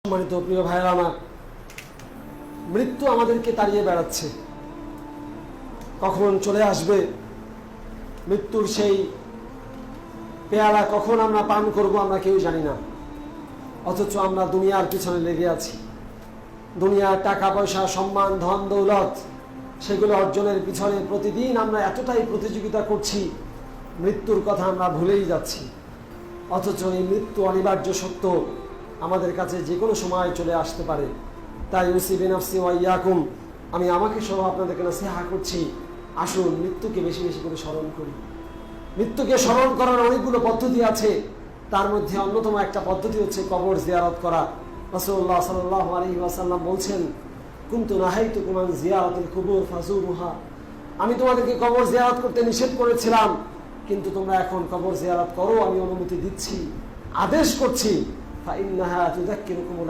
সম্মানিত প্রিয় ভাইরা আমার, মৃত্যু আমাদেরকে তাড়িয়ে বেড়াচ্ছে। কখন চলে আসবে মৃত্যুর সেই পেয়ালা, কখন আমরা পান করব আমরা কেউ জানি না। অথচ আমরা দুনিয়ার পিছনে লেগে আছি। দুনিয়ার টাকা পয়সা, সম্মান, ধন দৌলত, সেগুলো অর্জনের পিছনে প্রতিদিন আমরা এতটাই প্রতিযোগিতা করছি, মৃত্যুর কথা আমরা ভুলেই যাচ্ছি। অথচ এই মৃত্যু অনিবার্য সত্য, আমাদের কাছে যে কোনো সময় চলে আসতে পারে। তাই উসি বিনাফসি ওয়া ইয়াকুম, আমি আমাকে সহ আপনাদেরকে নসিহত করছি, আসুন মৃত্যুকে বেশি বেশি করে স্মরণ করি। মৃত্যুকে স্মরণ করার অনেকগুলো পদ্ধতি আছে, তার মধ্যে অন্যতম একটা পদ্ধতি হচ্ছে কবর জিয়ারত করা। রাসূলুল্লাহ সাল্লাল্লাহু আলাইহি ওয়াসাল্লাম বলছেন, কুনতু নাহাইতুকুম আন জিয়ারাতিল কুবুর ফাজুরুহা, আমি তোমাদেরকে কবর জিয়ারত করতে নিষেধ করেছিলাম, কিন্তু তোমরা এখন কবর জিয়ারত করো, আমি অনুমতি দিচ্ছি, আদেশ করছি। ফাইন্নাহা তুযাক্কিরুকুমুল